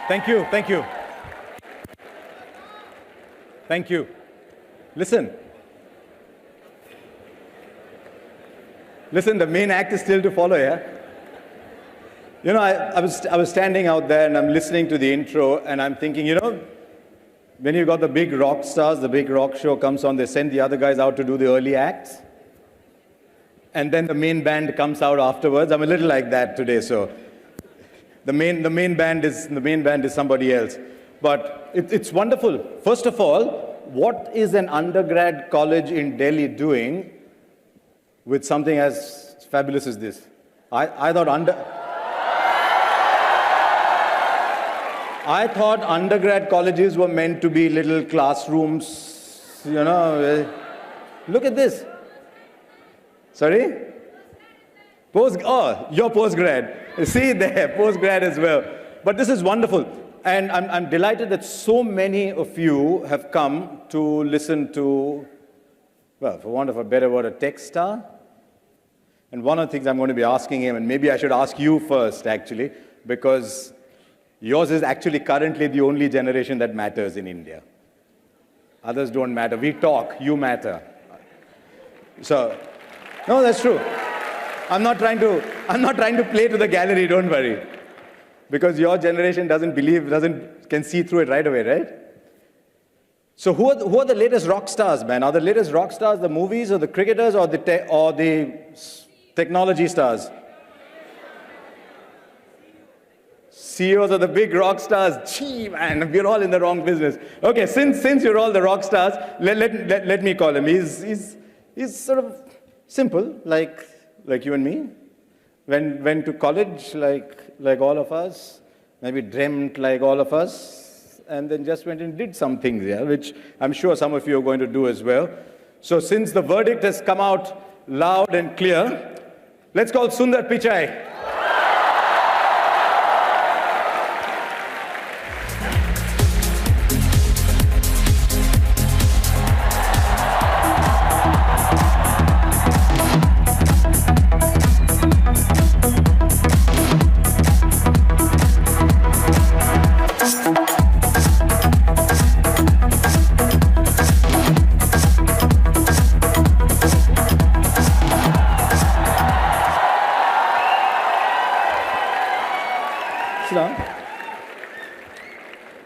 Thank you, thank you. Thank you. Listen. Listen, the main act is still to follow, yeah? You know, I was standing out there and I'm listening to the intro and I'm thinking, you know, when you've got the big rock stars, the big rock show comes on, they send the other guys out to do the early acts. And then the main band comes out afterwards. I'm a little like that today, so the main band is somebody else. But it's wonderful. First of all, what is an undergrad college in Delhi doing with something as fabulous as this? I thought undergrad colleges were meant to be little classrooms, you know. Look at this. Sorry? You're postgrad. See there, postgrad as well. But this is wonderful. And I'm delighted that so many of you have come to listen to, well, for want of a better word, a tech star. And one of the things I'm going to be asking him, and maybe I should ask you first, actually, because yours is actually currently the only generation that matters in India. Others don't matter. We talk, you matter. So, no, that's true. I'm not trying to play to the gallery, don't worry. Because your generation can see through it right away, right? So who are the latest rock stars, man? Are the latest rock stars the movies or the cricketers or the technology stars? CEOs are the big rock stars. Gee, man, we're all in the wrong business. Okay, since you're all the rock stars, let me call him. He's sort of simple, like you and me. Went to college like all of us, maybe dreamt like all of us, and then just went and did some things, yeah, which I'm sure some of you are going to do as well. So since the verdict has come out loud and clear, let's call Sundar Pichai.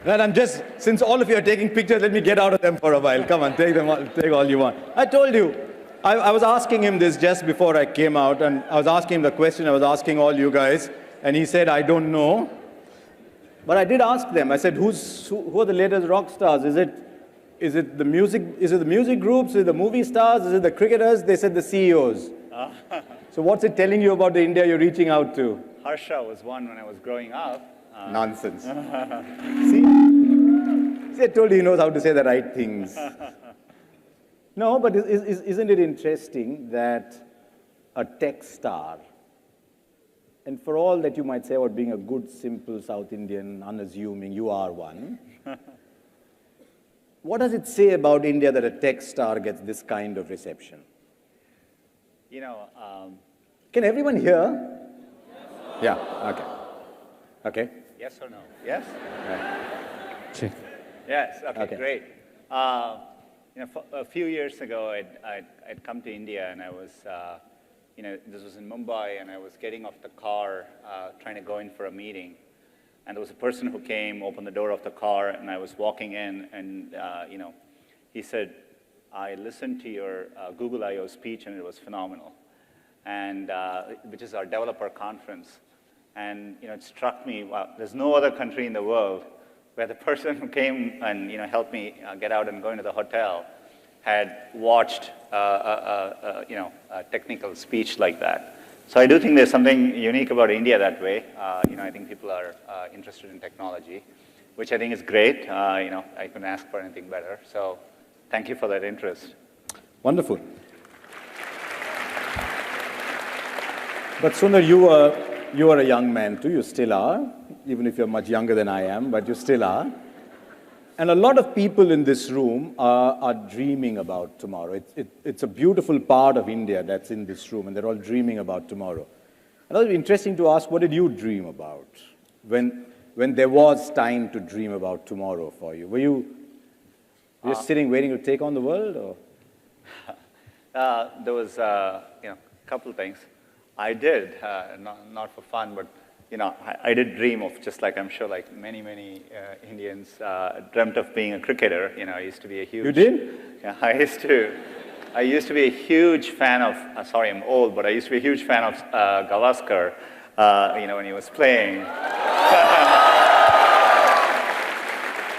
And since all of you are taking pictures, let me get out of them for a while. Come on, take all you want. I told you, I was asking him this just before I came out, and I was asking him the question I was asking all you guys, and he said, I don't know. But I did ask them. I said, who are the latest rock stars? Is it the music groups? Is it the movie stars? Is it the cricketers? They said the CEOs. So what's it telling you about the India you're reaching out to? Harsha was one when I was growing up. Nonsense. See, I told you he knows how to say the right things. No, but isn't it interesting that a tech star, and for all that you might say about being a good, simple South Indian, unassuming, you are one. What does it say about India that a tech star gets this kind of reception? You know, can everyone hear? Yeah, okay. Okay. Yes or no? Yes? Right. Yes, okay, great. A few years ago, I'd come to India, and I was, this was in Mumbai, and I was getting off the car, trying to go in for a meeting. And there was a person who came, opened the door of the car, and I was walking in, and, he said, I listened to your Google I/O speech, and it was phenomenal, and which is our developer conference. And it struck me, wow, there's no other country in the world where the person who came and helped me get out and go into the hotel had watched a technical speech like that. So I do think there's something unique about India that way. I think people are interested in technology, which I think is great. I couldn't ask for anything better. So thank you for that interest. Wonderful. But Sundar, you are a young man too, you still are, even if you're much younger than I am, but you still are. And a lot of people in this room are dreaming about tomorrow. It's a beautiful part of India that's in this room, and they're all dreaming about tomorrow. And it would be interesting to ask, what did you dream about? When when there was time to dream about tomorrow for you? Were you just sitting, waiting to take on the world, or? There was, a couple of things. I did, not for fun, but I did dream of, just like I'm sure like many Indians dreamt of being a cricketer. I used to be a huge... You did? Yeah, I used to be a huge fan of, sorry, I'm old, but I used to be a huge fan of Gavaskar, when he was playing.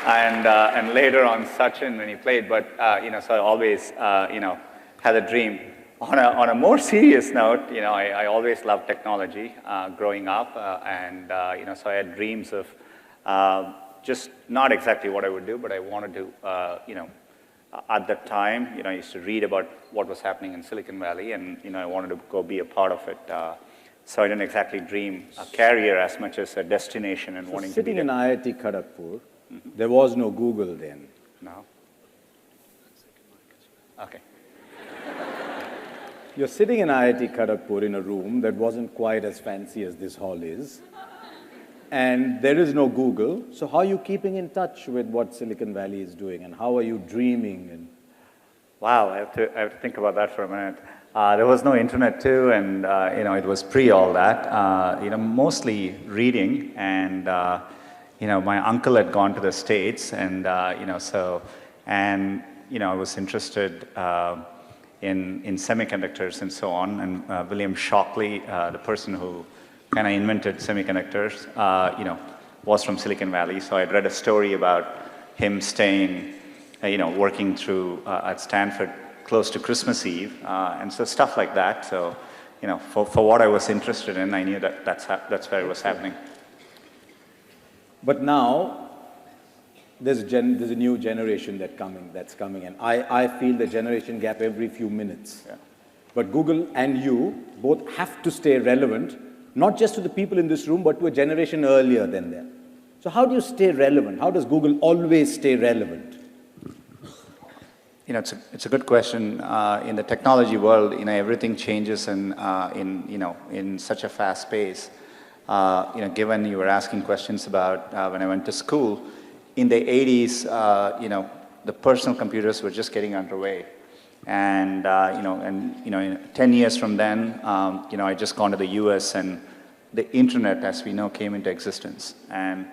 And later on Sachin when he played, but, so I always, had a dream. On a more serious note, I always loved technology growing up, and so I had dreams of just not exactly what I would do, but I wanted to, at that time, I used to read about what was happening in Silicon Valley, and I wanted to go be a part of it. So I didn't exactly dream a career as much as a destination and wanting to be there. Sitting in IIT Kharagpur, there was no Google then. No. Okay. You're sitting in IIT Kharagpur in a room that wasn't quite as fancy as this hall is, and there is no Google. So how are you keeping in touch with what Silicon Valley is doing, and how are you dreaming? And wow, I have to think about that for a minute. There was no internet too, and it was pre all that. Mostly reading, and my uncle had gone to the States, and I was interested in semiconductors and so on. And William Shockley, the person who kind of invented semiconductors, was from Silicon Valley. So I'd read a story about him staying, working through at Stanford close to Christmas Eve, and so stuff like that. So, for what I was interested in, I knew that that's where it was happening. But now, there's a new generation that's coming, and I feel the generation gap every few minutes. Yeah. But Google and you both have to stay relevant, not just to the people in this room, but to a generation earlier than them. So how do you stay relevant? How does Google always stay relevant? It's a good question. In the technology world, everything changes in such a fast pace. Given you were asking questions about when I went to school, in the 80s, the personal computers were just getting underway. And, in 10 years from then, I just gone to the US, and the internet, as we know, came into existence. And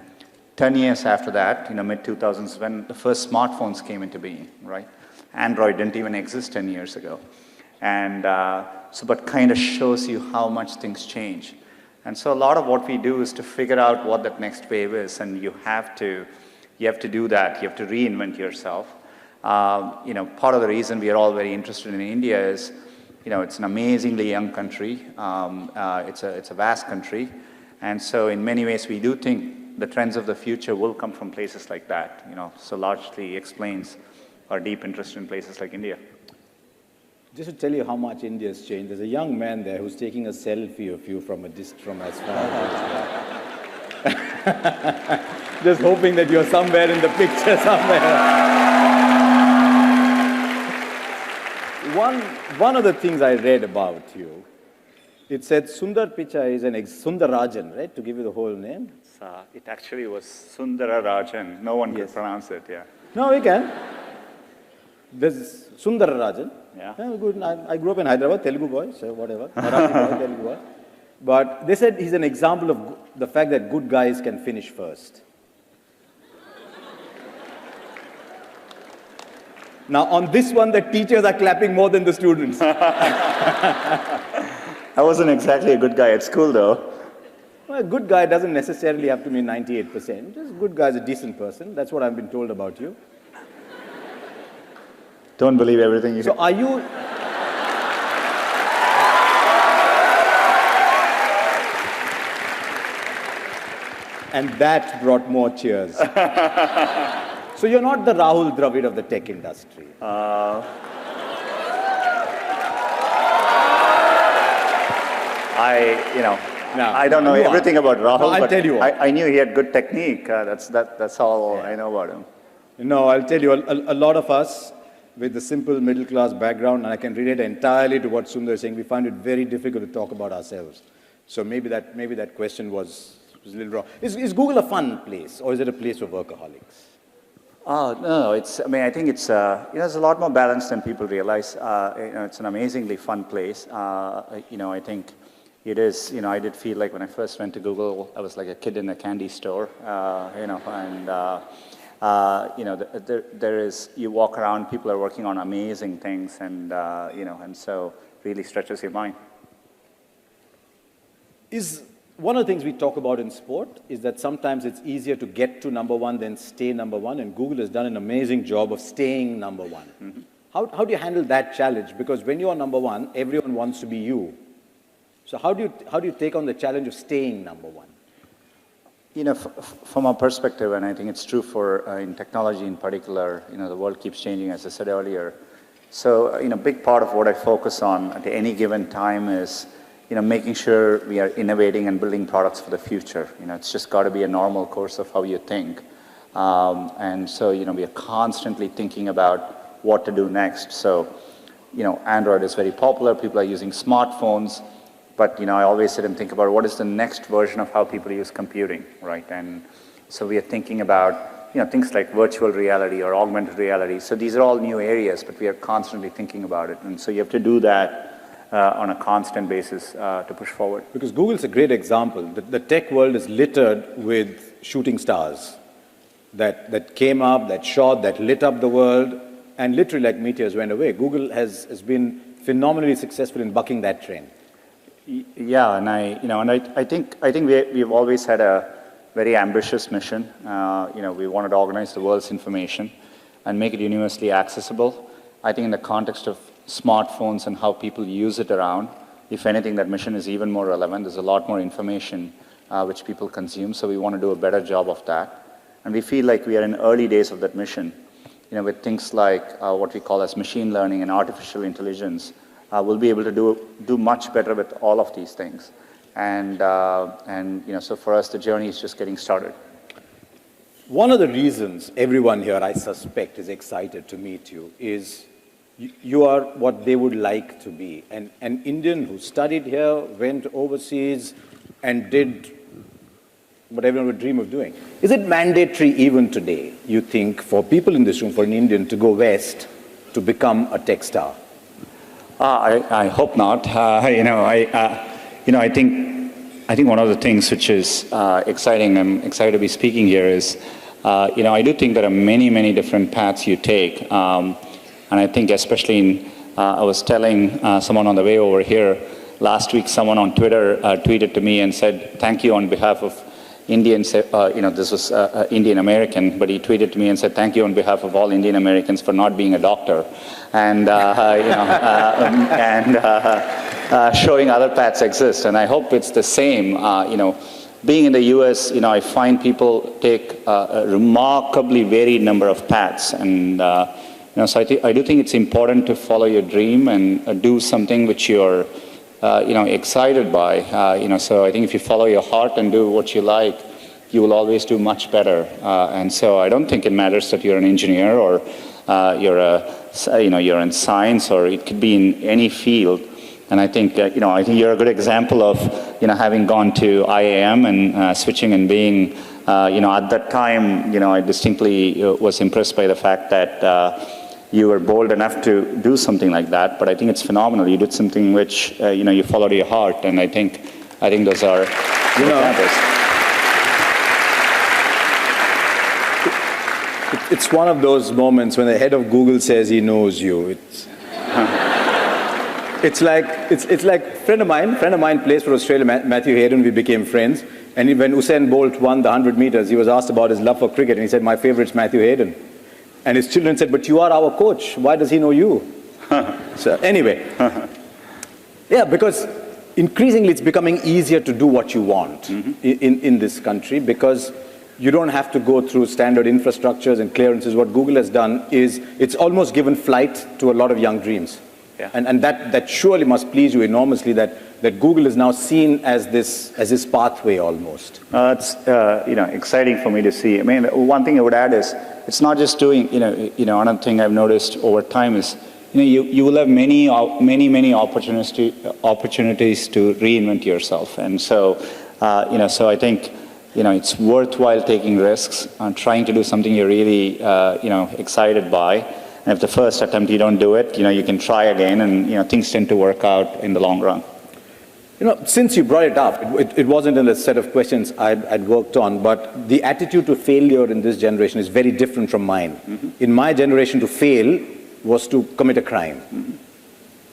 10 years after that, mid-2000s, when the first smartphones came into being, right? Android didn't even exist 10 years ago. And but kind of shows you how much things change. And so a lot of what we do is to figure out what that next wave is, and you have to do that. You have to reinvent yourself. Part of the reason we are all very interested in India is, it's an amazingly young country. It's a vast country. And so in many ways, we do think the trends of the future will come from places like that, so largely explains our deep interest in places like India. Just to tell you how much India has changed, there's a young man there who's taking a selfie of you from as far as just hoping that you're somewhere in the picture somewhere. One of the things I read about you, it said Sundar Pichai is Sundarajan, right? To give you the whole name. It actually was Sundararajan. No one could pronounce it, yeah. No, we can. There's Sundararajan. Yeah. Good. I grew up in Hyderabad, Telugu boy, so whatever. Marathi boy, Telugu boy. But they said he's an example of the fact that good guys can finish first. Now, on this one, the teachers are clapping more than the students. I wasn't exactly a good guy at school, though. Well, a good guy doesn't necessarily have to mean 98%. Just a good guy is a decent person. That's what I've been told about you. Don't believe everything you say. So are you... And that brought more cheers. So you're not the Rahul Dravid of the tech industry. I don't know everything about Rahul, no, I'll but tell you I knew he had good technique. That's all I know about him. No, I'll tell you, a lot of us with the simple middle-class background, and I can relate entirely to what Sundar is saying, we find it very difficult to talk about ourselves. So maybe that question was was a little wrong. Is Google a fun place, or is it a place for workaholics? No, I mean, I think it's, it's a lot more balanced than people realize. It's an amazingly fun place. I think it is, I did feel like when I first went to Google, I was like a kid in a candy store, there is, you walk around, people are working on amazing things, and, and so really stretches your mind. One of the things we talk about in sport is that sometimes it's easier to get to number one than stay number one, and Google has done an amazing job of staying number one. Mm-hmm. How do you handle that challenge? Because when you're number one, everyone wants to be you. So how do you take on the challenge of staying number one? From our perspective, and I think it's true for in technology in particular, the world keeps changing, as I said earlier. So, a big part of what I focus on at any given time is making sure we are innovating and building products for the future. It's just got to be a normal course of how you think. And so, we are constantly thinking about what to do next. So, Android is very popular. People are using smartphones. But, I always sit and think about what is the next version of how people use computing, right? And so we are thinking about, things like virtual reality or augmented reality. So these are all new areas, but we are constantly thinking about it. And so you have to do that on a constant basis to push forward. Because Google's a great example. The tech world is littered with shooting stars that came up, that shot, that lit up the world, and literally like meteors went away. Google has been phenomenally successful in bucking that trend. Yeah, and I think we've always had a very ambitious mission. We wanted to organize the world's information and make it universally accessible. I think in the context of smartphones and how people use it around, if anything, that mission is even more relevant. There's a lot more information which people consume, so we want to do a better job of that. And we feel like we are in early days of that mission, with things like what we call as machine learning and artificial intelligence. We'll be able to do much better with all of these things. And so for us, the journey is just getting started. One of the reasons everyone here, I suspect, is excited to meet you is you are what they would like to be. An Indian who studied here, went overseas, and did what everyone would dream of doing. Is it mandatory even today, you think, for people in this room, for an Indian to go west to become a tech star? I hope not. I think one of the things which is exciting, I'm excited to be speaking here, is, I do think there are many different paths you take. And I think especially I was telling someone on the way over here, last week someone on Twitter tweeted to me and said, thank you on behalf of Indians, this was Indian American, but he tweeted to me and said, thank you on behalf of all Indian Americans for not being a doctor. And, showing other paths exist. And I hope it's the same. Being in the US, I find people take a remarkably varied number of paths. And, so I do think it's important to follow your dream and do something which you're, excited by. So I think if you follow your heart and do what you like, you will always do much better. And so I don't think it matters that you're an engineer or you're in science, or it could be in any field. And I think, I think you're a good example of, having gone to IAM and switching and being, at that time, I distinctly was impressed by the fact that you were bold enough to do something like that. But I think it's phenomenal. You did something which, you followed your heart. And I think those are examples. It's one of those moments when the head of Google says he knows you. It's like a friend of mine plays for Australia, Matthew Hayden. We became friends. And when Usain Bolt won the 100 meters, he was asked about his love for cricket. And he said, my favorite's Matthew Hayden. And his children said, but you are our coach. Why does he know you? So anyway, yeah, because increasingly it's becoming easier to do what you want in this country, because you don't have to go through standard infrastructures and clearances. What Google has done is it's almost given flight to a lot of young dreams. Yeah. And that surely must please you enormously, that Google is now seen as this pathway almost. It's exciting for me to see. I mean, one thing I would add is it's not just doing, another thing I've noticed over time is, you will have many opportunities to reinvent yourself. And so, so I think it's worthwhile taking risks and trying to do something you're really, excited by. And if the first attempt you don't do it, you can try again, and things tend to work out in the long run. Since you brought it up, it wasn't in a set of questions I'd worked on, but the attitude to failure in this generation is very different from mine. In my generation, to fail was to commit a crime.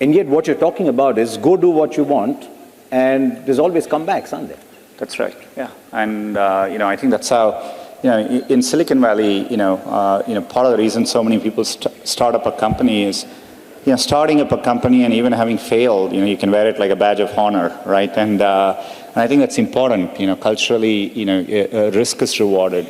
And yet what you're talking about is go do what you want, and there's always comebacks, aren't there? That's right, yeah. And, I think that's how, in Silicon Valley, part of the reason so many people start up a company is, starting up a company and even having failed, you can wear it like a badge of honor, right? And I think that's important, culturally, risk is rewarded.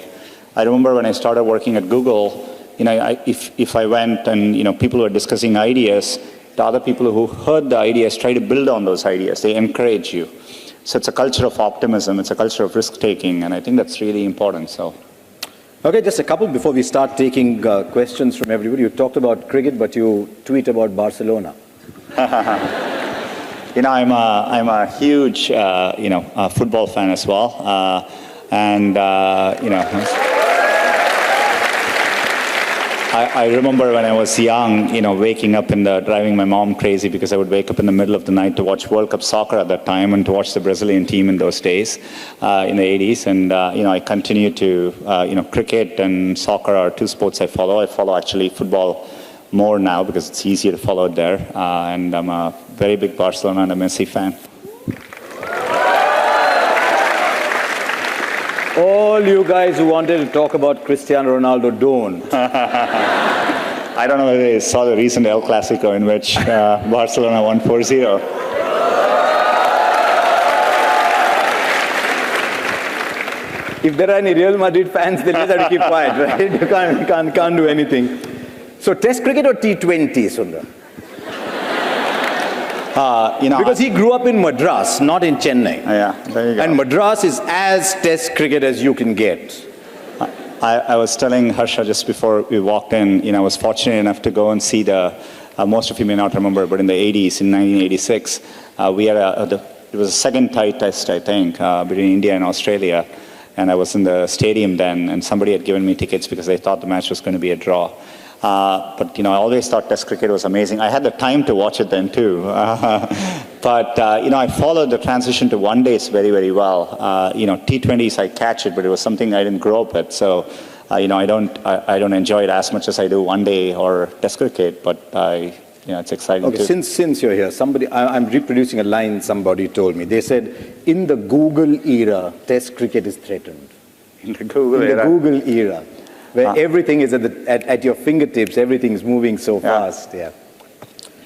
I remember when I started working at Google, if I went and, people were discussing ideas, the other people who heard the ideas try to build on those ideas. They encourage you. So it's a culture of optimism. It's a culture of risk-taking, and I think that's really important. So, okay, just a couple before we start taking questions from everybody. You talked about cricket, but you tweet about Barcelona. I'm a huge, football fan as well, I remember when I was young, waking up driving my mom crazy because I would wake up in the middle of the night to watch World Cup soccer at that time and to watch the Brazilian team in those days, in the 80s. And, I continue to, cricket and soccer are two sports I follow. I follow actually football more now because it's easier to follow it there. And I'm a very big Barcelona and a Messi fan. All you guys who wanted to talk about Cristiano Ronaldo don't. I don't know whether you saw the recent El Clasico in which Barcelona won 4-0. If there are any Real Madrid fans, they just have to keep quiet, right? You can't do anything. So Test cricket or T20, Sundar? Because he grew up in Madras, not in Chennai. Yeah, there you go. And Madras is as Test cricket as you can get. I was telling Harsha just before we walked in, I was fortunate enough to go and see most of you may not remember, but in the 80s, in 1986, we had it was a second tie test, I think, between India and Australia. And I was in the stadium then, and somebody had given me tickets because they thought the match was going to be a draw. But, I always thought Test cricket was amazing. I had the time to watch it then, too. But I followed the transition to one-days very, very well. T20s, I catch it, but it was something I didn't grow up with. So, I don't enjoy it as much as I do one-day or Test cricket, but it's exciting, too. Okay, since you're here, I'm reproducing a line somebody told me. They said, in the Google era, Test cricket is threatened. In the Google era? In the Google era. Where everything is at your fingertips, everything's moving so fast. Yeah.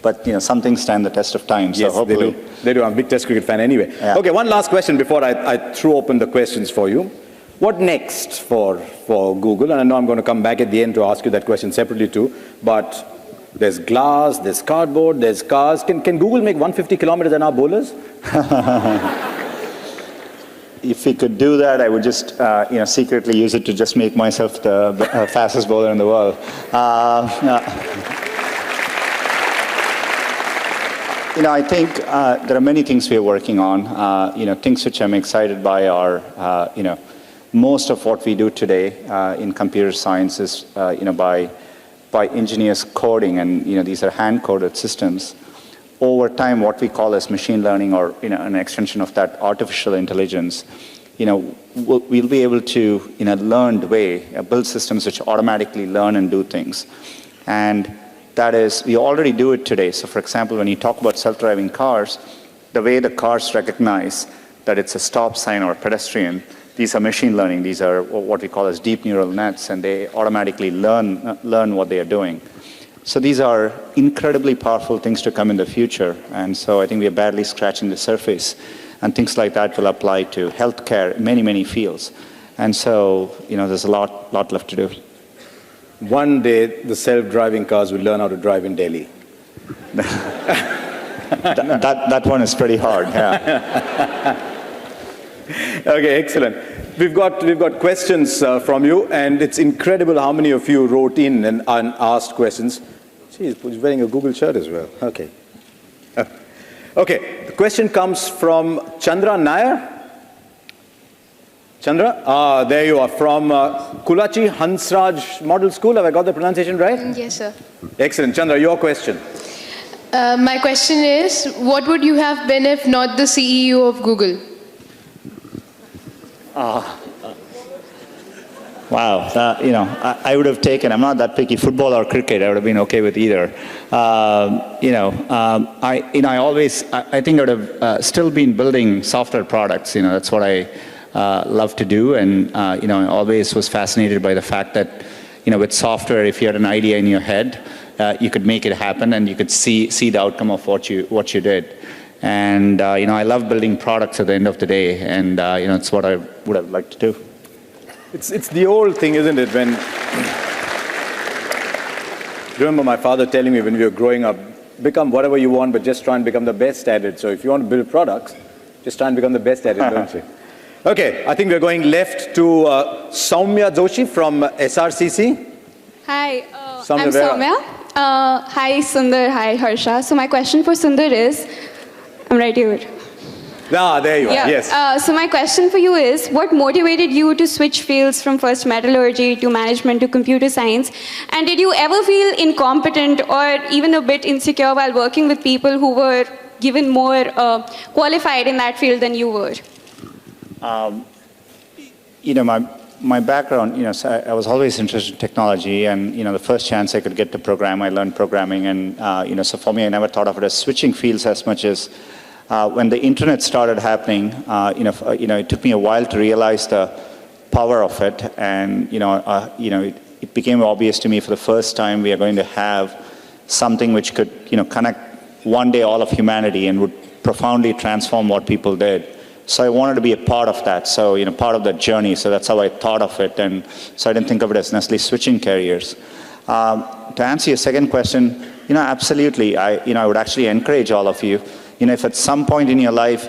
But some things stand the test of time. So yes, hopefully they do. I'm a big Test cricket fan anyway. Yeah. Okay, one last question before I throw open the questions for you. What next for Google? And I know I'm going to come back at the end to ask you that question separately too. But there's glass, there's cardboard, there's cars. Can Google make 150 kilometers an hour bowlers? If we could do that, I would just, secretly use it to just make myself the fastest bowler in the world. I think there are many things we are working on. Things which I'm excited by are, most of what we do today in computer science is, by engineers coding, and these are hand-coded systems. Over time, what we call as machine learning, or an extension of that, artificial intelligence, we'll be able to, in a learned way, build systems which automatically learn and do things. And that is, we already do it today. So for example, when you talk about self-driving cars, the way the cars recognize that it's a stop sign or a pedestrian, these are machine learning. These are what we call as deep neural nets, and they automatically learn what they are doing. So these are incredibly powerful things to come in the future. And so I think we are barely scratching the surface. And things like that will apply to healthcare, many, many fields. And so, there's a lot left to do. One day, the self-driving cars will learn how to drive in Delhi. that one is pretty hard, yeah. Okay, excellent. We've got questions from you, and it's incredible how many of you wrote in and asked questions. Geez, he's wearing a Google shirt as well. Okay. Okay, the question comes from Chandra Nair. Chandra, there you are, from Kulachi Hansraj Model School. Have I got the pronunciation right? Yes, sir. Excellent. Chandra, your question. My question is, what would you have been if not the CEO of Google? Wow, I would have taken, I'm not that picky, football or cricket, I would have been okay with either. I think I would have still been building software products, that's what I love to do, and, I always was fascinated by the fact that, with software, if you had an idea in your head, you could make it happen and you could see the outcome of what you did. And, I love building products at the end of the day, and, it's what I would have liked to do. It's the old thing, isn't it? When remember my father telling me when we were growing up, become whatever you want, but just try and become the best at it. So if you want to build products, just try and become the best at it, don't you? Okay, I think we're going left to Soumya Joshi from SRCC. Hi, Soumya, I'm Soumya. Hi, Sundar. Hi, Harsha. So my question for Sundar is, I'm right here. There you are, yes. So my question for you is, what motivated you to switch fields from first metallurgy to management to computer science? And did you ever feel incompetent or even a bit insecure while working with people who were given more qualified in that field than you were? My background, so I was always interested in technology, and the first chance I could get to program, I learned programming, and so for me, I never thought of it as switching fields as much as when the internet started happening, it took me a while to realize the power of it, and it became obvious to me for the first time we are going to have something which could connect one day all of humanity and would profoundly transform what people did. So I wanted to be a part of that, so part of that journey. So that's how I thought of it, and so I didn't think of it as necessarily switching careers. To answer your second question, absolutely, I would actually encourage all of you. If at some point in your life,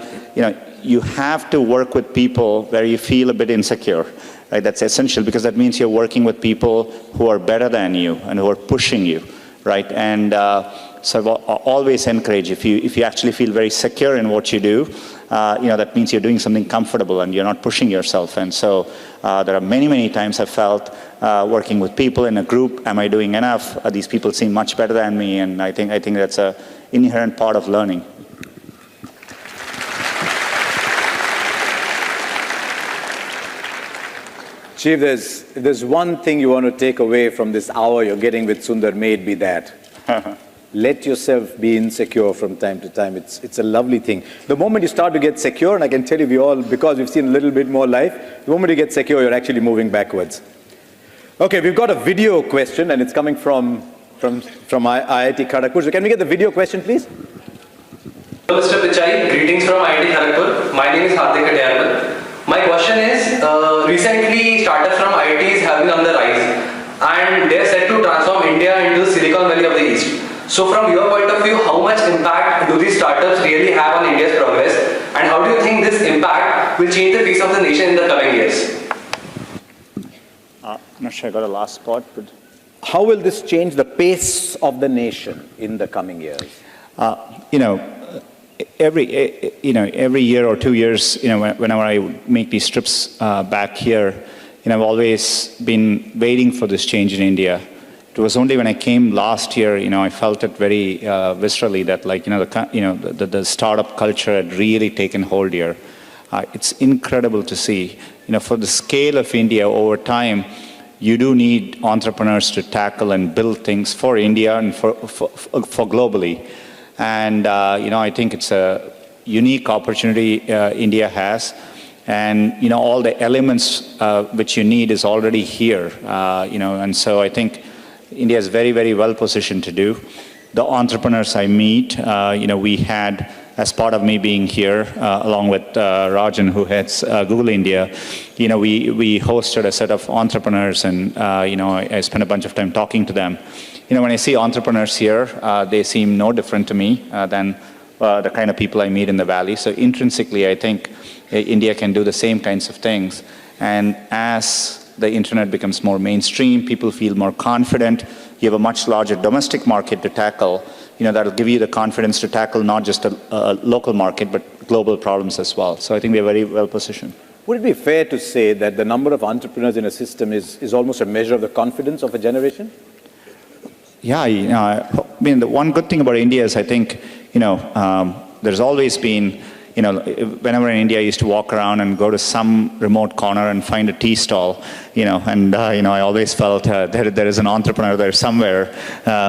you have to work with people where you feel a bit insecure, right? That's essential, because that means you're working with people who are better than you and who are pushing you, right? And so I always encourage, if you actually feel very secure in what you do, that means you're doing something comfortable and you're not pushing yourself. And so there are many, many times I've felt working with people in a group, am I doing enough? These people seem much better than me, and I think that's an inherent part of learning. Chief, if there's one thing you want to take away from this hour you're getting with Sundar, may it be that. Let yourself be insecure from time to time. It's a lovely thing. The moment you start to get secure, and I can tell you we all, because we've seen a little bit more life, the moment you get secure, you're actually moving backwards. Okay, we've got a video question, and it's coming from IIT Kharagpur. So can we get the video question, please? Hello, Mr. Pichai. Greetings from IIT Kharagpur. My name is Hardik Adyarmal. My question is, recently startups from IITs have been on the rise, and they're set to transform India into the Silicon Valley of the East. So from your point of view, how much impact do these startups really have on India's progress, and how do you think this impact will change the face of the nation in the coming years? I'm not sure I got the last spot, but... How will this change the pace of the nation in the coming years? Every year or 2 years, whenever I make these trips back here, I've always been waiting for this change in India. It was only when I came last year, I felt it very viscerally that, the startup culture had really taken hold here. It's incredible to see. For the scale of India over time, you do need entrepreneurs to tackle and build things for India and for globally. And, I think it's a unique opportunity India has. And, all the elements which you need is already here, and so I think India is very, very well positioned to do. The entrepreneurs I meet, we had, as part of me being here, along with Rajan, who heads Google India, we hosted a set of entrepreneurs, and, I spent a bunch of time talking to them. When I see entrepreneurs here, they seem no different to me than the kind of people I meet in the Valley. So intrinsically, I think India can do the same kinds of things. And as the internet becomes more mainstream, people feel more confident, you have a much larger domestic market to tackle, that'll give you the confidence to tackle not just a local market, but global problems as well. So I think we're very well positioned. Would it be fair to say that the number of entrepreneurs in a system is almost a measure of the confidence of a generation? Yeah, I mean, the one good thing about India is I think, there's always been, whenever in India I used to walk around and go to some remote corner and find a tea stall, I always felt there is an entrepreneur there somewhere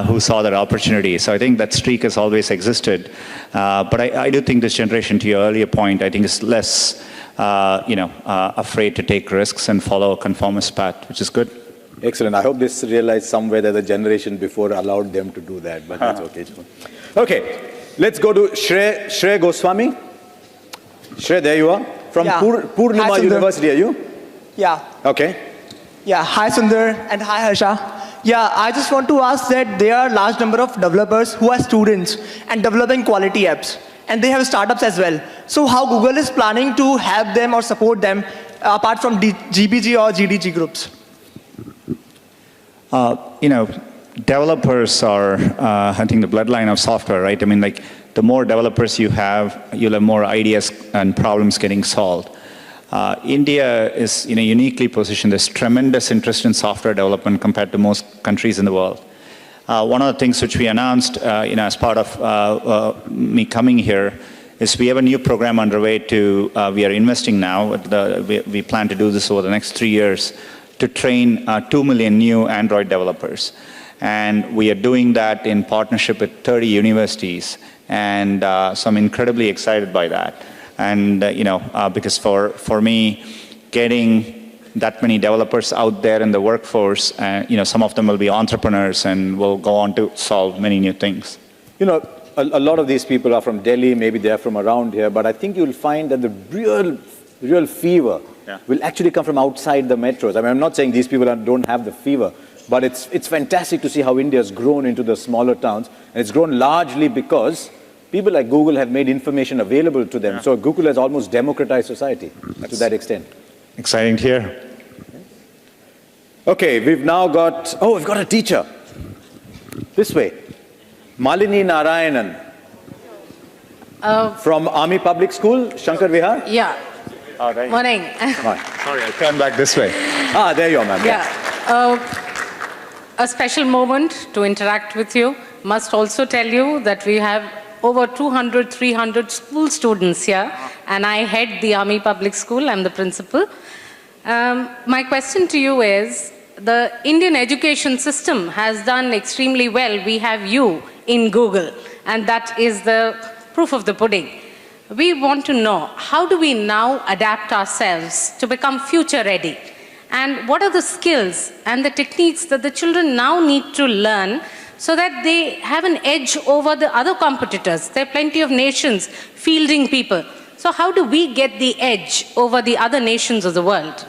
who saw that opportunity. So I think that streak has always existed. But I do think this generation, to your earlier point, I think is less, afraid to take risks and follow a conformist path, which is good. Excellent. I hope this realized somewhere that the generation before allowed them to do that, but that's okay. Okay, let's go to Shrey Goswami. Shrey, there you are. From Purnima University, are you? Yeah. Okay. Yeah, hi Sundar and hi Harsha. Yeah, I just want to ask that there are a large number of developers who are students and developing quality apps. And they have startups as well. So how Google is planning to help them or support them apart from GBG or GDG groups? Developers are, I think, the bloodline of software, right? I mean, like, the more developers you have, you'll have more ideas and problems getting solved. India is uniquely positioned. There's tremendous interest in software development compared to most countries in the world. One of the things which we announced, as part of me coming here, is we have a new program underway we are investing now. We plan to do this over the next 3 years to train 2 million new Android developers. And we are doing that in partnership with 30 universities. And so I'm incredibly excited by that. And, because for me, getting that many developers out there in the workforce, some of them will be entrepreneurs and will go on to solve many new things. A lot of these people are from Delhi, maybe they're from around here, but I think you'll find that the real fever will actually come from outside the metros. I mean, I'm not saying these people don't have the fever, but it's fantastic to see how India has grown into the smaller towns, and it's grown largely because people like Google have made information available to them. So Google has almost democratized society to that extent. Exciting to hear. Okay, we've got a teacher. This way. Malini Narayanan. From Army Public School, Shankar Vihar? Yeah. Oh, right. Morning. Sorry, I'll turn back this way. There you are, ma'am. Yeah. A special moment to interact with you. Must also tell you that we have over 200, 300 school students here, and I head the Army Public School. I'm the principal. My question to you is, the Indian education system has done extremely well. We have you in Google, and that is the proof of the pudding. We want to know, how do we now adapt ourselves to become future ready? And what are the skills and the techniques that the children now need to learn so that they have an edge over the other competitors? There are plenty of nations fielding people. So how do we get the edge over the other nations of the world?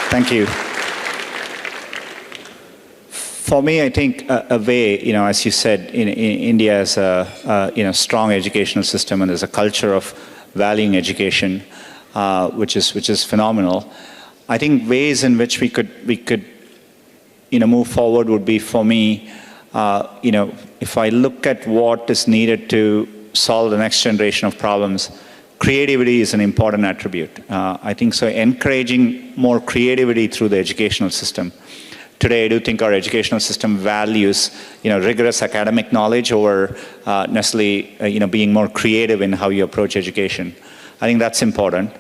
Thank you. For me, I think a way, as you said, India has a strong educational system, and there's a culture of valuing education, which is phenomenal. I think ways in which we could move forward would be, for me, if I look at what is needed to solve the next generation of problems, creativity is an important attribute. I think so. Encouraging more creativity through the educational system. Today, I do think our educational system values, rigorous academic knowledge over necessarily, being more creative in how you approach education. I think that's important.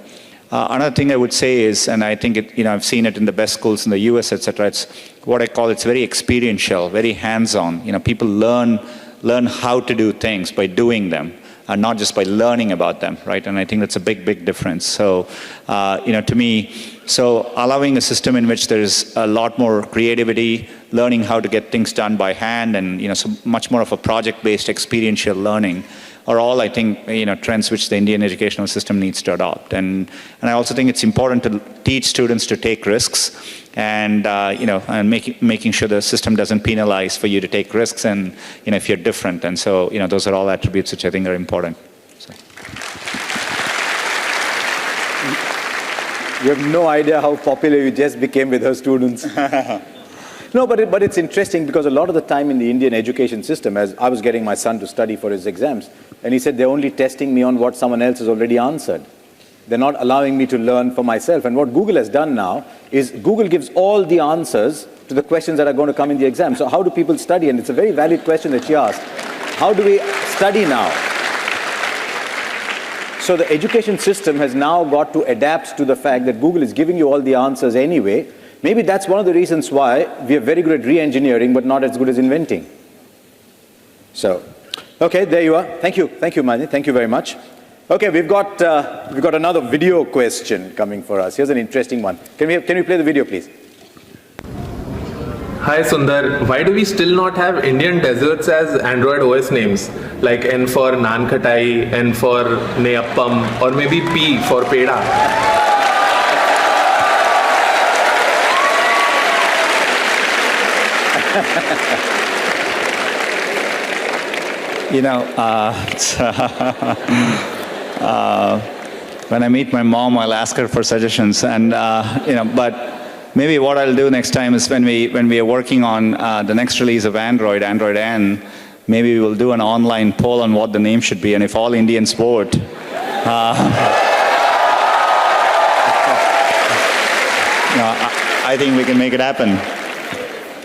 Another thing I would say is, and I think I've seen it in the best schools in the US, etc. It's what I call, it's very experiential, very hands-on. People learn how to do things by doing them, and not just by learning about them, right? And I think that's a big, big difference. So, to me, so allowing a system in which there's a lot more creativity, learning how to get things done by hand, and so much more of a project-based experiential learning are all, I think, trends which the Indian educational system needs to adopt. And I also think it's important to teach students to take risks, and and making sure the system doesn't penalize for you to take risks, and if you're different. And so those are all attributes which I think are important. So. You have no idea how popular you just became with her students. No, but it's interesting because a lot of the time in the Indian education system, as I was getting my son to study for his exams, and he said they're only testing me on what someone else has already answered. They're not allowing me to learn for myself. And what Google has done now is Google gives all the answers to the questions that are going to come in the exam. So how do people study? And it's a very valid question that she asked. How do we study now? So the education system has now got to adapt to the fact that Google is giving you all the answers anyway. Maybe that's one of the reasons why we are very good at re-engineering, but not as good as inventing. So, okay, there you are. Thank you, Mani. Thank you very much. Okay, we've got another video question coming for us. Here's an interesting one. Can we play the video, please? Hi Sundar, why do we still not have Indian desserts as Android OS names? Like N for Naan Khatai, N for Neyappam, or maybe P for Peda? You know, when I meet my mom, I'll ask her for suggestions, and you know, but maybe what I'll do next time is when we are working on the next release of Android N, maybe we'll do an online poll on what the name should be, and if all Indians vote, I think we can make it happen.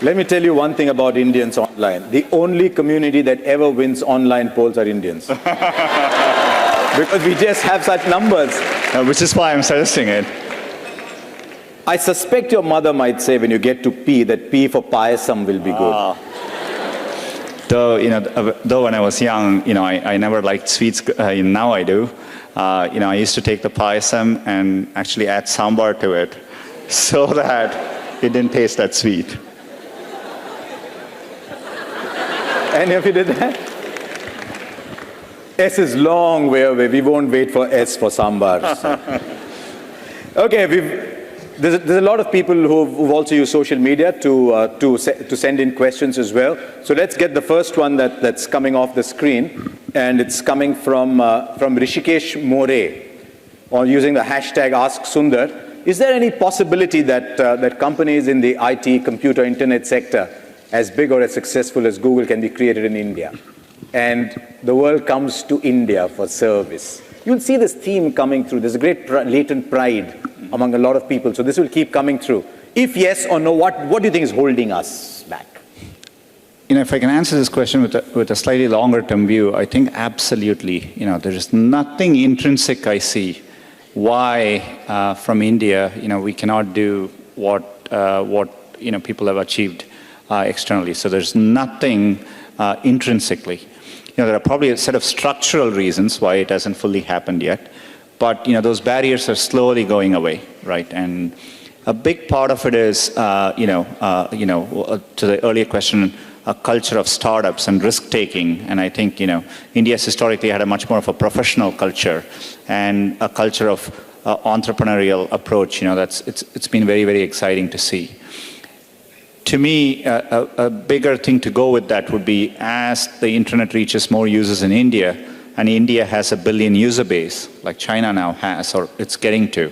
Let me tell you one thing about Indians online. The only community that ever wins online polls are Indians. Because we just have such numbers. Which is why I'm suggesting it. I suspect your mother might say when you get to P that P for payasam will be good. Though, you know, though when I was young, you know, I never liked sweets. Now I do. You know, I used to take the payasam and actually add sambar to it so that it didn't taste that sweet. Any of you did that? S is long way away. We won't wait for S for sambar. So. Okay, there's a lot of people who've also used social media to send in questions as well. So let's get the first one that's coming off the screen, and it's coming from Rishikesh More, or using the hashtag #AskSundar. Is there any possibility that companies in the IT, computer, internet sector, as big or as successful as Google, can be created in India? And the world comes to India for service. You'll see this theme coming through. There's a great latent pride among a lot of people. So this will keep coming through. If yes or no, what do you think is holding us back? You know, if I can answer this question with a slightly longer term view, I think absolutely. You know, there is nothing intrinsic I see why from India, you know, we cannot do what you know, people have achieved externally. So there's nothing intrinsically. You know, there are probably a set of structural reasons why it hasn't fully happened yet, but you know, those barriers are slowly going away, right? And a big part of it is, to the earlier question, a culture of startups and risk-taking. And I think, you know, India's historically had a much more of a professional culture and a culture of entrepreneurial approach. You know, it's been very, very exciting to see. To me, a bigger thing to go with that would be, as the internet reaches more users in India, and India has a billion user base, like China now has, or it's getting to,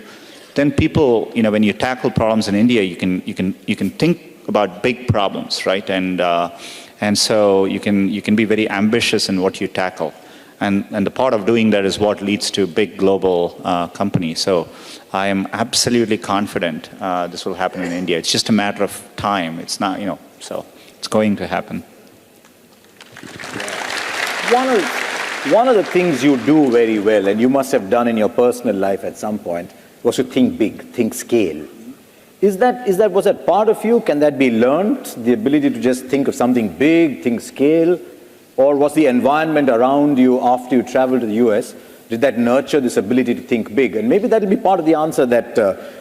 then people, you know, when you tackle problems in India, you can think about big problems, right? And so you can be very ambitious in what you tackle. And the part of doing that is what leads to big global companies. So I am absolutely confident this will happen in India. It's just a matter of time. It's not, you know, so it's going to happen. One of the things you do very well, and you must have done in your personal life at some point, was to think big, think scale. Was that part of you? Can that be learned? The ability to just think of something big, think scale? Or was the environment around you after you traveled to the US, did that nurture this ability to think big? And maybe that will be part of the answer that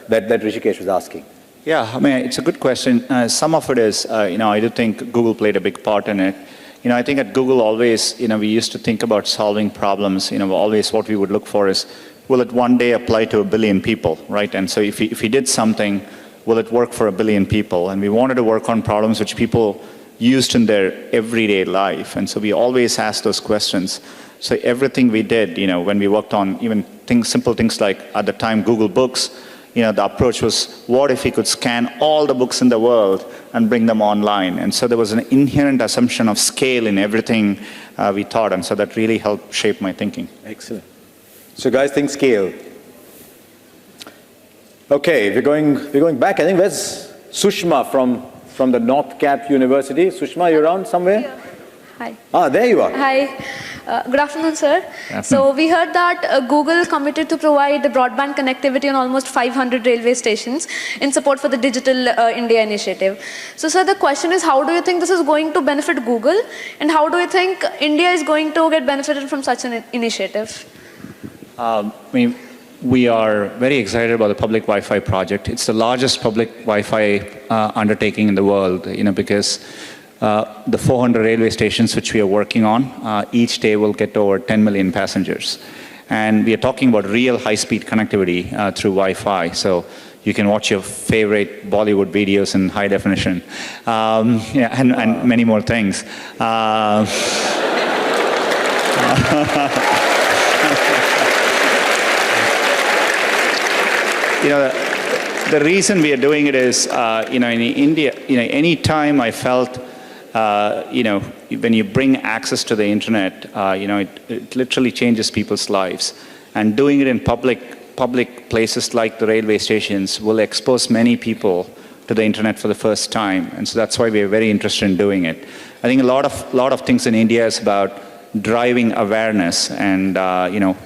Rishikesh was asking. Yeah, I mean, it's a good question. Some of it is, you know, I do think Google played a big part in it. You know, I think at Google always, you know, we used to think about solving problems. You know, always what we would look for is, will it one day apply to 1 billion people, right? And so if we did something, will it work for 1 billion people? And we wanted to work on problems which people used in their everyday life. And so we always asked those questions. So everything we did, you know, when we worked on even simple things like, at the time, Google Books, the approach was, what if we could scan all the books in the world and bring them online? And so there was an inherent assumption of scale in everything we taught, and so that really helped shape my thinking. Excellent. So guys, think scale. Okay, we're going back. I think where's Sushma from the North Cap University? Sushma, you around somewhere? Yeah. Hi. Ah, there you are. Hi. Good afternoon, sir. So we heard that Google committed to provide broadband connectivity on almost 500 railway stations in support for the Digital India initiative. So, sir, the question is, how do you think this is going to benefit Google, and how do you think India is going to get benefited from such an initiative? We are very excited about the public Wi-Fi project. It's the largest public Wi-Fi undertaking in the world, because the 400 railway stations which we are working on, each day will get over 10 million passengers. And we are talking about real high-speed connectivity through Wi-Fi. So you can watch your favorite Bollywood videos in high definition, and many more things. The reason we are doing it is, in India, any time I felt, when you bring access to the internet, it literally changes people's lives. And doing it in public places like the railway stations will expose many people to the internet for the first time. And so that's why we are very interested in doing it. I think a lot of things in India is about driving awareness. And,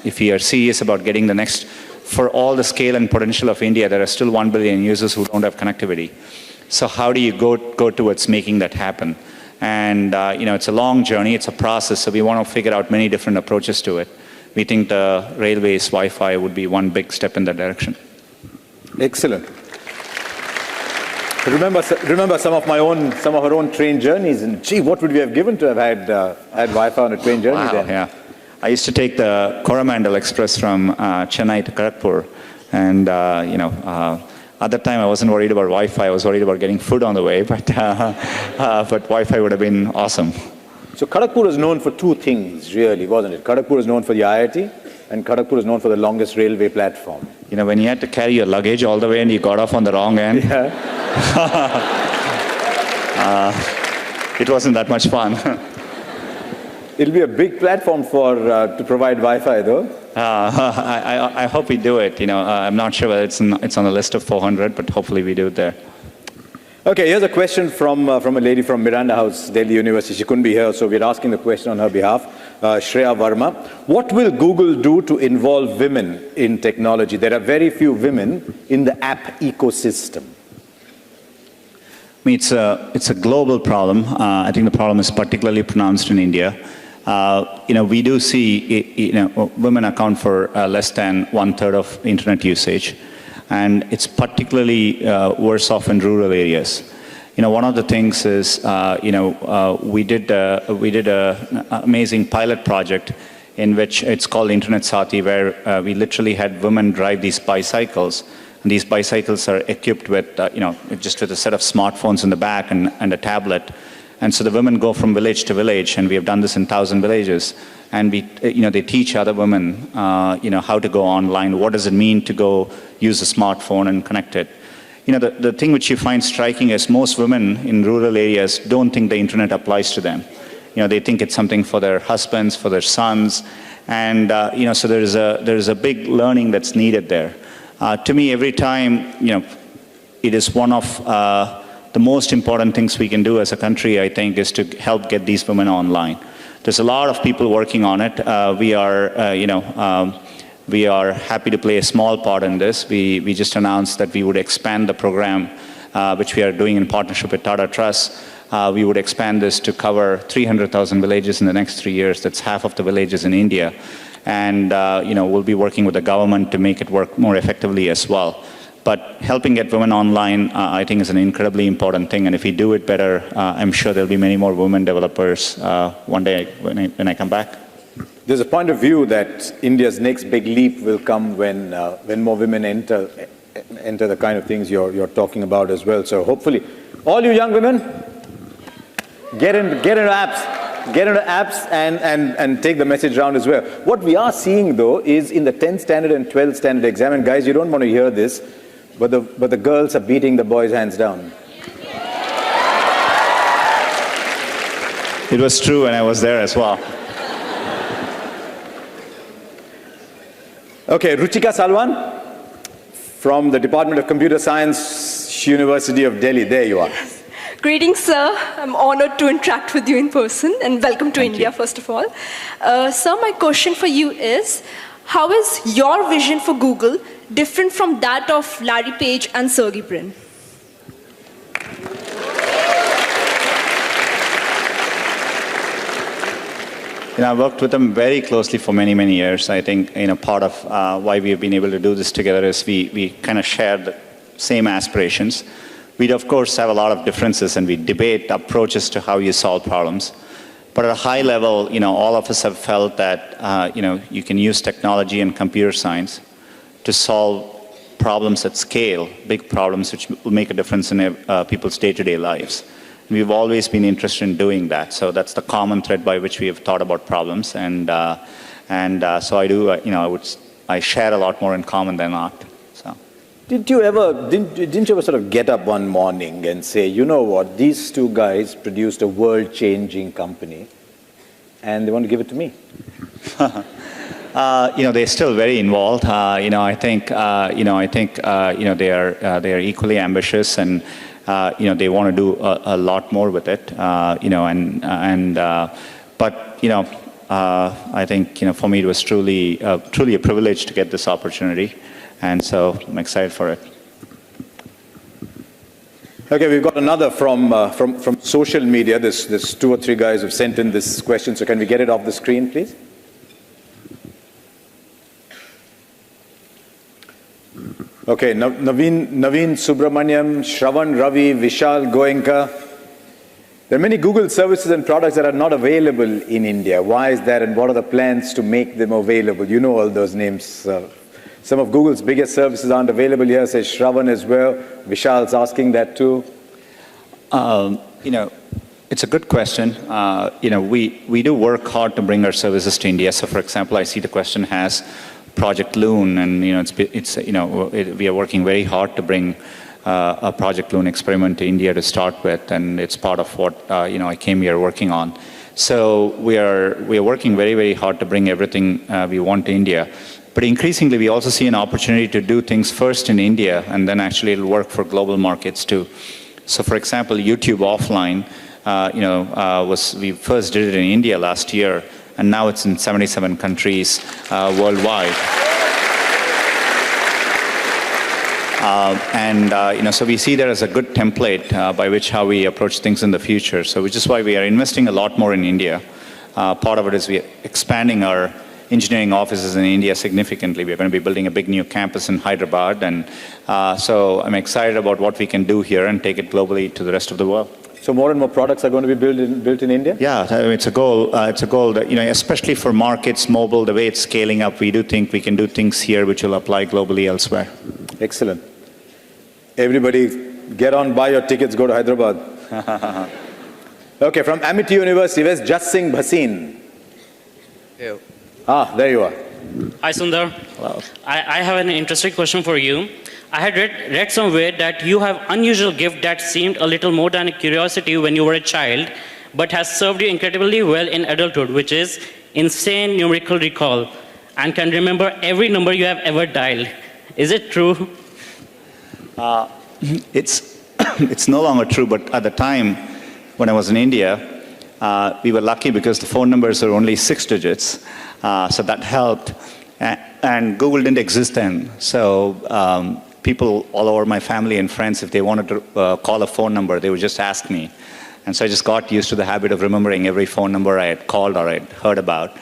if we are serious about getting the next, for all the scale and potential of India, there are still 1 billion users who don't have connectivity. So how do you go towards making that happen? And it's a long journey, it's a process, so we want to figure out many different approaches to it. We think the railways Wi-Fi would be one big step in that direction. Excellent. Remember some of our own train journeys, and gee, what would we have given to have had Wi-Fi on a train journey then? Yeah. I used to take the Coromandel Express from Chennai to Kharagpur, and at that time I wasn't worried about Wi-Fi. I was worried about getting food on the way, but Wi-Fi would have been awesome. So Kharagpur is known for two things, really, wasn't it? Kharagpur is known for the IIT, and Kharagpur is known for the longest railway platform. When you had to carry your luggage all the way and you got off on the wrong end, it wasn't that much fun. It'll be a big platform to provide Wi-Fi, though. I hope we do it. I'm not sure whether it's on the list of 400, but hopefully we do it there. Okay, here's a question from a lady from Miranda House, Delhi University. She couldn't be here, so we're asking the question on her behalf. Shreya Verma. What will Google do to involve women in technology? There are very few women in the app ecosystem. It's a global problem. I think the problem is particularly pronounced in India. We do see, women account for less than 1/3 of internet usage, and it's particularly worse off in rural areas. One of the things is, we did an amazing pilot project in which it's called Internet Sati, where we literally had women drive these bicycles. And these bicycles are equipped with, just with a set of smartphones in the back and a tablet. And so the women go from village to village, and we have done this in 1,000 villages. And they teach other women, how to go online. What does it mean to go use a smartphone and connect it? The thing which you find striking is most women in rural areas don't think the internet applies to them. They think it's something for their husbands, for their sons. And, so there is a big learning that's needed there. To me, every time, it is one of the most important things we can do as a country, I think, is to help get these women online. There's a lot of people working on it. We are happy to play a small part in this. We just announced that we would expand the program, which we are doing in partnership with Tata Trust. We would expand this to cover 300,000 villages in the next 3 years. That's half of the villages in India. And we'll be working with the government to make it work more effectively as well. But helping get women online, I think, is an incredibly important thing. And if we do it better, I'm sure there'll be many more women developers one day when I come back. There's a point of view that India's next big leap will come when more women enter the kind of things you're talking about as well. So hopefully, all you young women, get into apps. Get into apps and take the message around as well. What we are seeing, though, is in the 10th standard and 12th standard exam, and guys, you don't want to hear this, but the girls are beating the boys hands down. It was true, and I was there as well. Okay, Ruchika Salwan from the Department of Computer Science, University of Delhi. There you are. Greetings, sir. I'm honored to interact with you in person, and welcome to India, first of all. Sir, my question for you is, how is your vision for Google different from that of Larry Page and Sergey Brin? I worked with them very closely for many, many years. I think part of why we have been able to do this together is we kind of share the same aspirations. We, of course, have a lot of differences, and we debate approaches to how you solve problems. But at a high level, all of us have felt that you can use technology and computer science to solve problems at scale, big problems which will make a difference in people's day-to-day lives. We've always been interested in doing that, so that's the common thread by which we have thought about problems, and so I do. I share a lot more in common than not. So, didn't you ever sort of get up one morning and say, you know what, these two guys produced a world-changing company, and they want to give it to me? They're still very involved. I think they are equally ambitious, and they want to do a lot more with it, but I think for me it was truly a privilege to get this opportunity, and so I'm excited for it. Okay, we've got another from social media. There's 2 or 3 guys who've sent in this question, so can we get it off the screen, please? Okay, Naveen Subramaniam, Shravan Ravi, Vishal Goenka. There are many Google services and products that are not available in India. Why is that, and what are the plans to make them available? You know all those names. Some of Google's biggest services aren't available here, says Shravan as well. Vishal's asking that too. It's a good question. We do work hard to bring our services to India. So, for example, I see the question has Project Loon, and we are working very hard to bring a Project Loon experiment to India to start with, and it's part of what I came here working on. So we are working very, very hard to bring everything we want to India. But increasingly, we also see an opportunity to do things first in India, and then actually it'll work for global markets too. So, for example, YouTube offline, we first did it in India last year, and now it's in 77 countries worldwide. So we see that as a good template by which how we approach things in the future. So which is why we are investing a lot more in India. Part of it is we are expanding our engineering offices in India significantly. We're going to be building a big new campus in Hyderabad, and so I'm excited about what we can do here and take it globally to the rest of the world. So more and more products are going to be built in India? Yeah, it's a goal. It's a goal that, especially for markets, mobile, the way it's scaling up, we do think we can do things here which will apply globally elsewhere. Excellent. Everybody, get on, buy your tickets, go to Hyderabad. Okay, from Amity University, where's Just Singh Bhasin? Hey. Ah, there you are. Hi, Sundar. Hello. I have an interesting question for you. I had read somewhere that you have unusual gift that seemed a little more than a curiosity when you were a child, but has served you incredibly well in adulthood, which is insane numerical recall, and can remember every number you have ever dialed. Is it true? It's no longer true, but at the time when I was in India, we were lucky because the phone numbers are only 6 digits, so that helped. And Google didn't exist then, so people all over my family and friends, if they wanted to call a phone number, they would just ask me. And so I just got used to the habit of remembering every phone number I had called or I had heard about.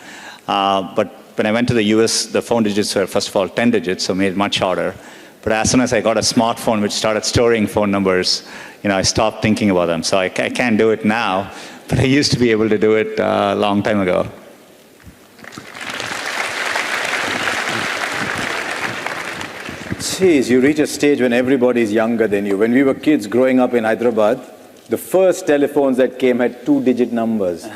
But when I went to the US, the phone digits were, first of all, 10 digits, so made it much harder. But as soon as I got a smartphone which started storing phone numbers, I stopped thinking about them. So I can't do it now, but I used to be able to do it a long time ago. Jeez, you reach a stage when everybody's younger than you. When we were kids growing up in Hyderabad, the first telephones that came had 2-digit numbers.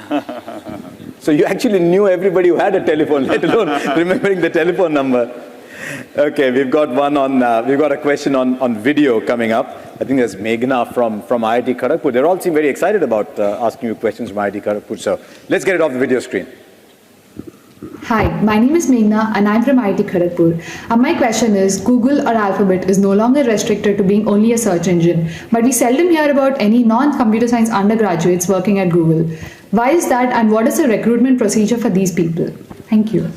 So you actually knew everybody who had a telephone, let alone remembering the telephone number. Okay, we've got one on, we've got a question on video coming up. I think there's Meghna from IIT Kharagpur. They all seem very excited about asking you questions from IIT Kharagpur. So let's get it off the video screen. Hi, my name is Meghna and I'm from IIT Kharagpur. My question is, Google or Alphabet is no longer restricted to being only a search engine, but we seldom hear about any non-computer science undergraduates working at Google. Why is that, and what is the recruitment procedure for these people? Thank you.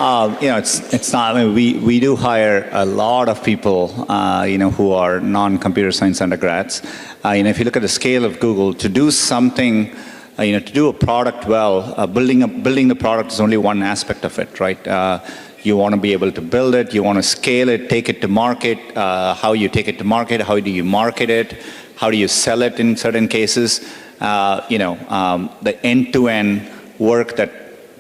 It's not. I mean, we do hire a lot of people, who are non-computer science undergrads. If you look at the scale of Google, to do something, to do a product well, building the product is only one aspect of it, right? You want to be able to build it, you want to scale it, take it to market. How you take it to market? How do you market it? How do you sell it in certain cases? The end-to-end work that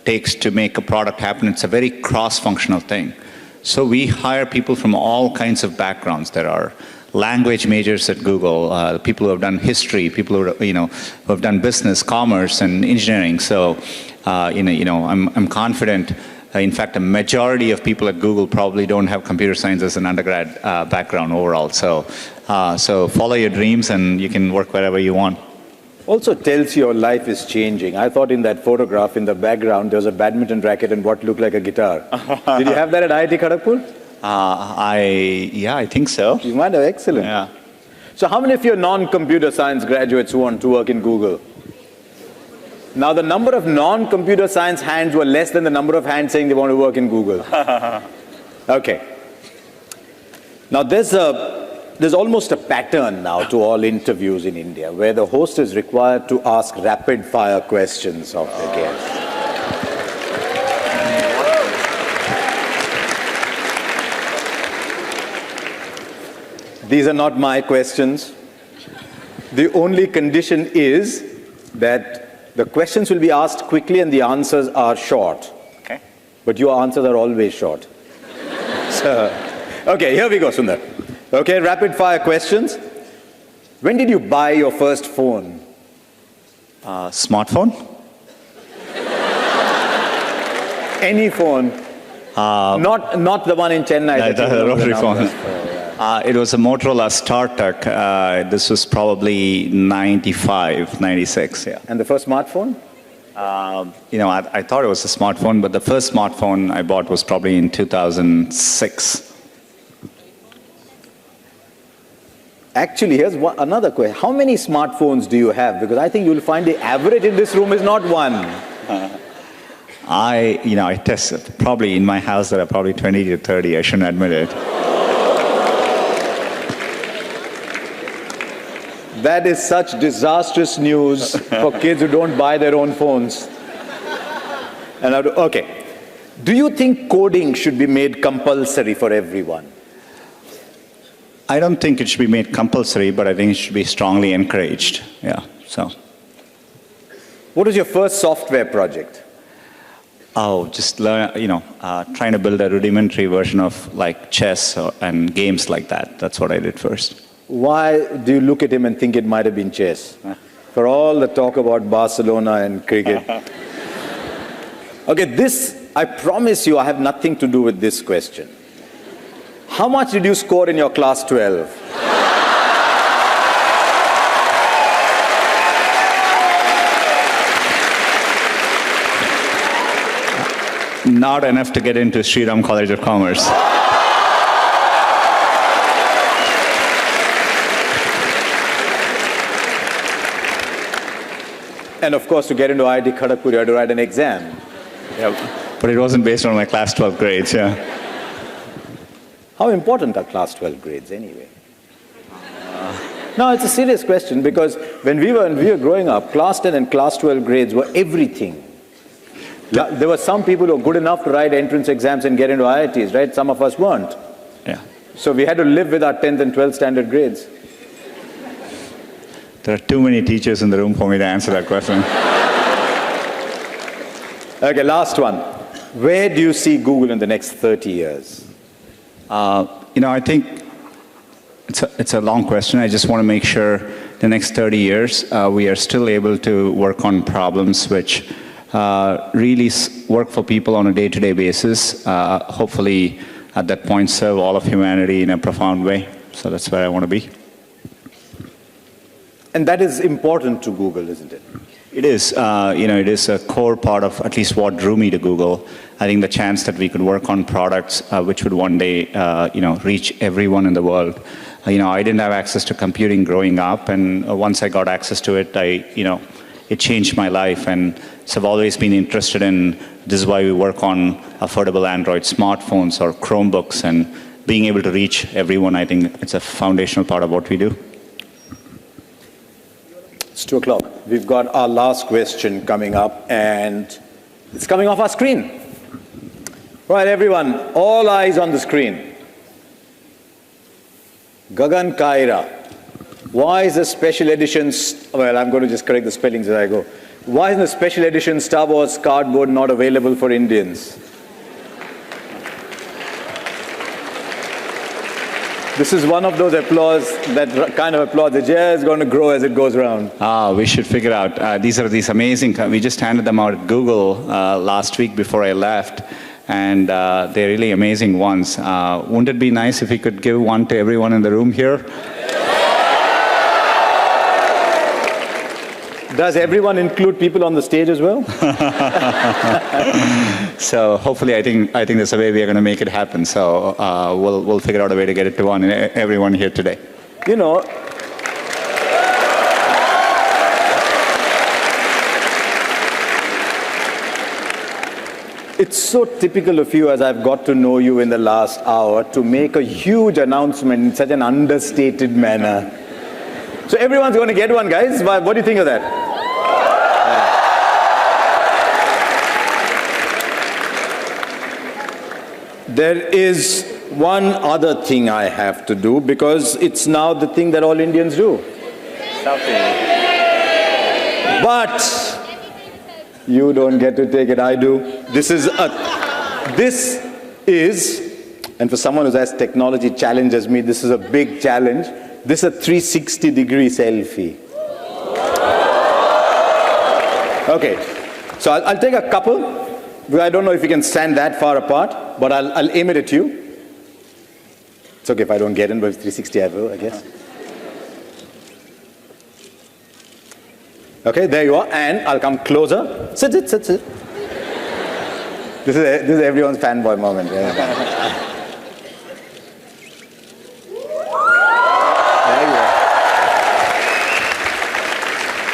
takes to make a product happen, it's a very cross-functional thing. So we hire people from all kinds of backgrounds. There are language majors at Google, people who have done history, people who have done business, commerce, and engineering. So, I'm confident. In fact, a majority of people at Google probably don't have computer science as an undergrad background overall. So follow your dreams, and you can work wherever you want. Also tells your life is changing. I thought in that photograph in the background there was a badminton racket and what looked like a guitar. Did you have that at IIT Kharagpur? I think so. You might have. Excellent. Yeah. So how many of you are non-computer science graduates who want to work in Google? Now the number of non-computer science hands were less than the number of hands saying they want to work in Google. Okay. Now there's almost a pattern now to all interviews in India where the host is required to ask rapid fire questions of the guest. These are not my questions. The only condition is that the questions will be asked quickly and the answers are short. Okay. But your answers are always short. So, okay, here we go, Sundar. Okay, rapid fire questions. When did you buy your first phone? Smartphone? Any phone? Not the one in Chennai. The rotary phone. It was a Motorola StarTAC. This was probably 95, 96, yeah. And the first smartphone? I thought it was a smartphone, but the first smartphone I bought was probably in 2006. Actually, here's another question. How many smartphones do you have? Because I think you'll find the average in this room is not one. I tested. Probably in my house there are probably 20 to 30. I shouldn't admit it. That is such disastrous news for kids who don't buy their own phones. Okay. Do you think coding should be made compulsory for everyone? I don't think it should be made compulsory, but I think it should be strongly encouraged. Yeah, so. What was your first software project? Oh, just learn, trying to build a rudimentary version of like chess and games like that. That's what I did first. Why do you look at him and think it might have been chess? For all the talk about Barcelona and cricket. Okay, I promise you, I have nothing to do with this question. How much did you score in your class 12? Not enough to get into Sriram College of Commerce. And of course, to get into IIT Kharagpur, you had to write an exam. Yeah, but it wasn't based on my class 12 grades, yeah. How important are class 12 grades anyway? No, it's a serious question because when we were growing up, class 10 and class 12 grades were everything. There were some people who were good enough to write entrance exams and get into IITs, right? Some of us weren't. Yeah. So we had to live with our 10th and 12th standard grades. There are too many teachers in the room for me to answer that question. Okay, last one. Where do you see Google in the next 30 years? I think it's a long question. I just want to make sure the next 30 years we are still able to work on problems which really work for people on a day-to-day basis, hopefully at that point serve all of humanity in a profound way. So that's where I want to be. And that is important to Google, isn't it? It is. It is a core part of at least what drew me to Google. I think the chance that we could work on products which would one day, reach everyone in the world. I didn't have access to computing growing up, and once I got access to it, it changed my life. And so I've always been interested in, this is why we work on affordable Android smartphones or Chromebooks, and being able to reach everyone, I think it's a foundational part of what we do. It's 2 o'clock. We've got our last question coming up, and it's coming off our screen. Right, everyone, all eyes on the screen. Gagan Kaira. Why is the special edition, well, I'm going to just correct the spellings as I go. Why is the special edition Star Wars cardboard not available for Indians? This is one of those applause, that kind of applause that is going to grow as it goes around. We should figure out. These are these amazing, we just handed them out at Google last week before I left, and they're really amazing ones. Wouldn't it be nice if we could give one to everyone in the room here? Does everyone include people on the stage as well? So hopefully, I think there's a way we are going to make it happen. So we'll figure out a way to get it to everyone here today. It's so typical of you, as I've got to know you in the last hour, to make a huge announcement in such an understated manner. So everyone's going to get one, guys. What do you think of that? There is one other thing I have to do, because it's now the thing that all Indians do. But you don't get to take it, I do. This is, and for someone who has technology challenge as me, this is a big challenge. This is a 360-degree selfie. Okay, so I'll take a couple. I don't know if you can stand that far apart, but I'll aim it at you. It's okay if I don't get in, but if 360 I will, I guess. Okay, there you are, and I'll come closer. Sit. This is everyone's fanboy moment. Yeah.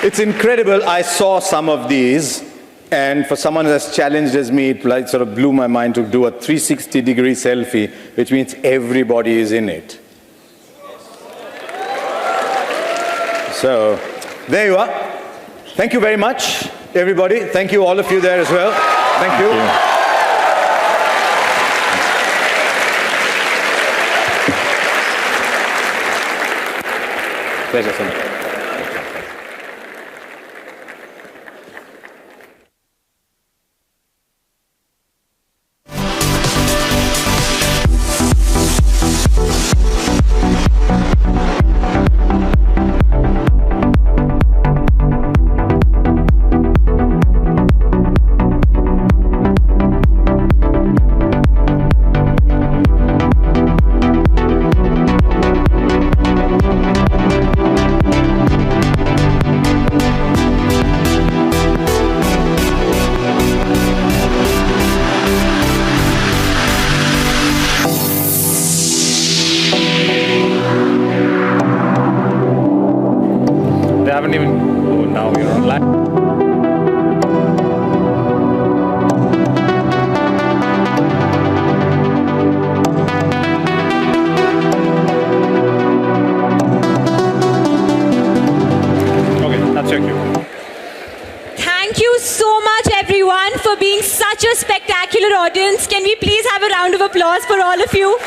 It's incredible. I saw some of these, and for someone as challenged as me, it sort of blew my mind to do a 360-degree selfie, which means everybody is in it. So, there you are. Thank you very much, everybody. Thank you, all of you there as well. Thank you. Pleasure, Sundar. Spectacular audience. Can we please have a round of applause for all of you?